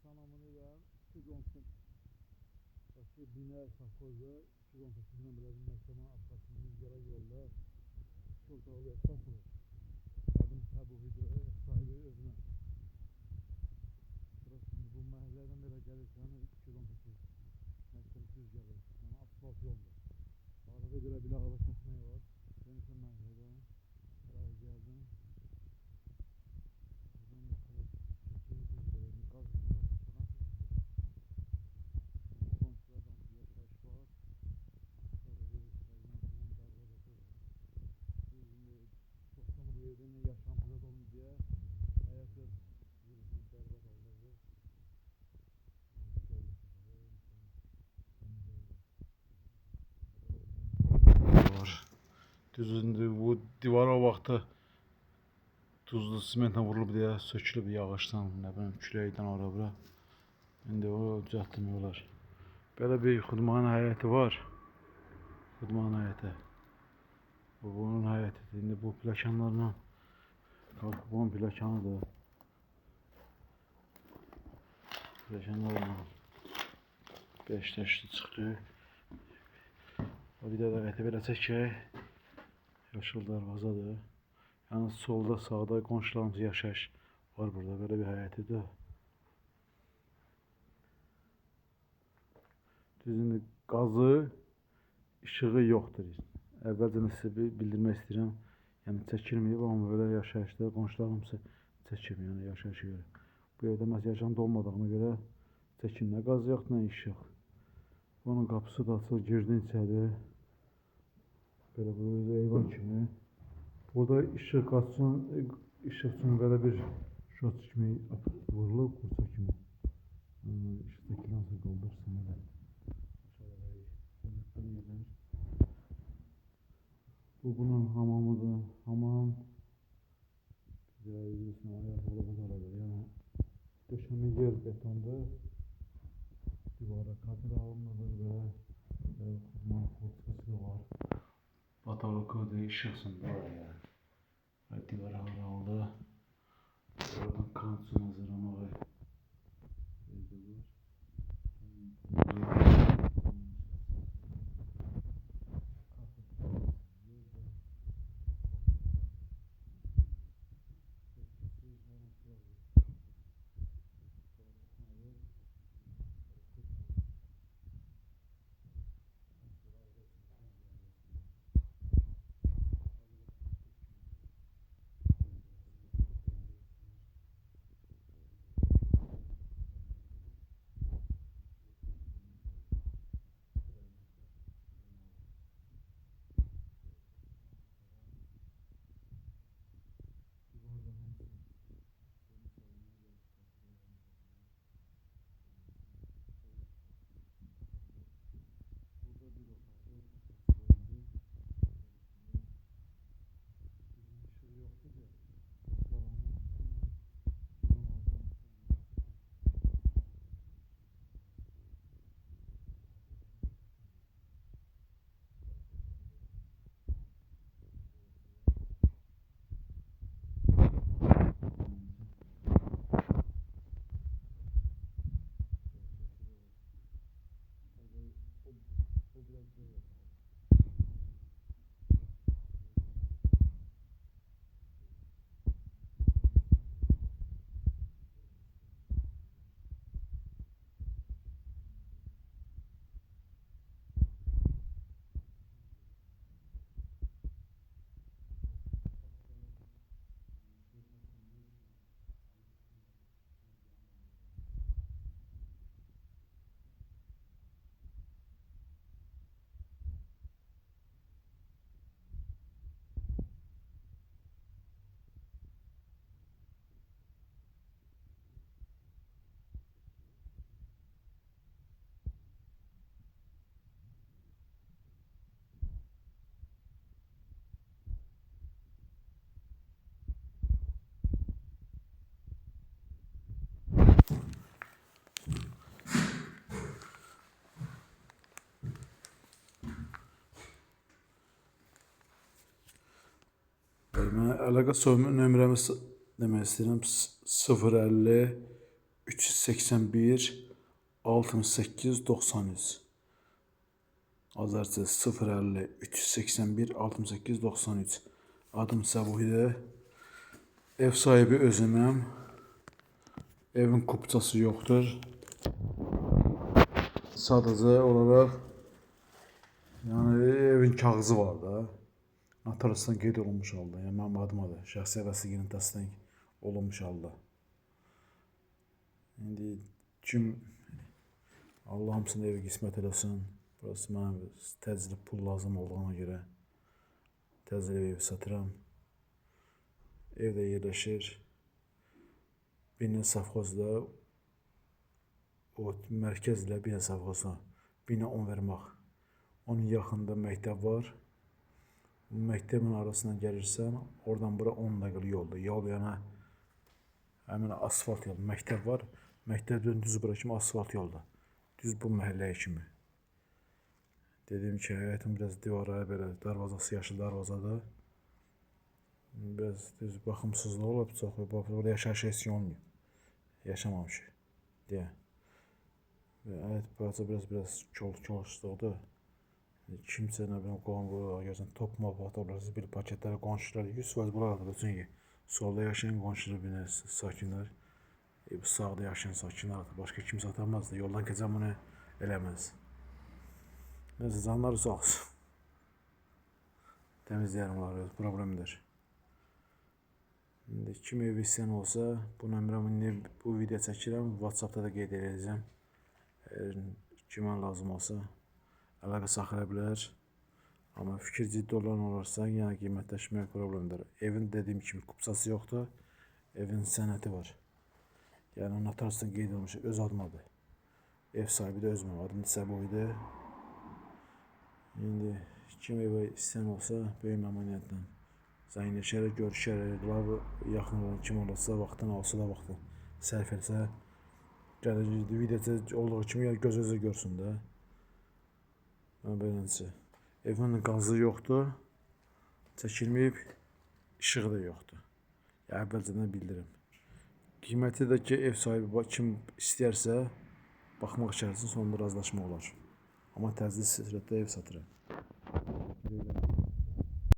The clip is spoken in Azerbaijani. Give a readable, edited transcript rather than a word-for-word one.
kanamını edirəm 210 Bakı Binər Safxozda 218 nömrəli məhkəmə arxasında rüzgara yolda iki otaqlı ev satılır. Adım bu videoya ev sahibi özünə. Burası bu məhəllədən belə gəlirsən 218 məhkəmə düz gəlir. Yəni asfalt yoldur. Arada belə bir ağla kəsmək var. Dönüşən məhəllədən buraya gəldim. Yaşantıda dolu diye hayat biraz berbat oldu. Var. Düzündü bu divar o vaxtı tuzlu simentlə vurulub deyə sökülüb yağışdan, nə bilim küləkdən ora bura. İndi o düzəltmiyorlar. Belə bir xudmanın həyəti var. Xudmanın həyəti. Bu bunun həyətidir. İndi bu plakanlarla qalxıb bunun plakanıdır. Plakanlarla 5 təşli çıxır. Bir də həyəti belə çəkək. Yaşıl darvazadır. Yəni solda, sağda qonşularımız yaşayış var burada. Belə bir həyətidir. Düzünü qazı, işığı yoxdur. Əvvəlcə sizə bildirmək istəyirəm. Yəni çəkilməyib, amma belə yaşayışda qonşularımızı çəkib, yəni yaşayışa görə. Bu evdə məhz yaşantı olmadığına görə çəkin, nə qaz yoxdur, nə işıq. Bunun qapısı da açıq, girdin içəri. Belə bu eyvan kimi. Burada işıq qaçsın, işıq üçün belə bir şot kimi vurulub, qursa kimi. İşıqdakı nasıl qaldırsın, elə. Bu bunun hamamıdır. Hamam üzrəsində ayaqları buzaradır. Yəni döşəmə yer betondur. Divara kabel alınmadır və xudman xurçası var. Batalokodur, işıqsında var yəni. Və divara aldı. Oradan kansun hazırlamağı edilir. Mən əlaqə nömrəmi demək istəyirəm 050 381 68 93. Azərcə 050 381 68 93. Adım Səbuhidir. Ev sahibi özüməm. Evin kupçası yoxdur. Sadəcə olaraq evin kağızı var da. Notariusdan qeyd olunmuş halda. Yəni mənim adımadır. Şəxsi vəsiqənin təsdiq olunmuş halda. İndi kim Allah hamısını evi qismət eləsin. Burası mənim təcili pul lazım olduğuna görə təcili evi satıram. Evdə yerləşir. Binə safxozda o mərkəz ilə Binə safxozda Binə 10 vermək. Onun yaxında məktəb var. Məktəbin arasından gəlirsən, oradan bura 10 dəqiqəlik yoldur. Yol yana həmin asfalt yol, məktəb var. Məktəbdən düz bura kimi asfalt yoldur. Düz bu məhəlləyə kimi. Dediyim ki, həyətin biraz divarları belə darvazası yaşıl darvazadır. Biraz düz baxımsızlığı olub çox. Burada yaşayış heç olmuyor. Yaşamamışıq deyə. Həyət bahçə biraz koluşluqdur. Kimsə nə bilim qonşu, görsən top mop atıblar, bir paketləri qonşular 100% buralardır. Çünki solda yaşayan qonşular bilir, sakinlər, sağda yaşayan sakinlər atır. Başqa kimsə atamaz da, yoldan keçən bunu eləməz. Neyse, canları sağ olsun. Təmizləyərim onları, problemdir. İndi kim ev istəyən olsa, bu nömrəmi bu video çəkirəm, WhatsAppda da qeyd edəcəm. Kimə lazım olsa əlaqə saxlaya bilər. Amma fikir ciddi olan olarsa, yəni qiymətləşmək problemdir. Evin dediyim kimi kupçası yoxdur, evin sənəti var. Yəni notariusdan qeyd olmuş, öz adımadır. Ev sahibi də özüməm, adım Səbuhidir. İndi kim evə istəyən olsa, böyük məmnuniyyətlə zəngləşərək, görüşərək, yaxın olan kim olursa, vaxtını alsa da vaxtı sərf etsə, gəlir, videoda olduğu kimi göz-gözə görsün də. Beləncə, evin qazı yoxdur, çəkilməyib, işığı da yoxdur. Əvvəlcədən bildirim. Qiyməti də ki, ev sahibi kim istəyərsə, baxmaq içərisin, sonunda razılaşma olar. Amma təcili sürətdə ev satıram.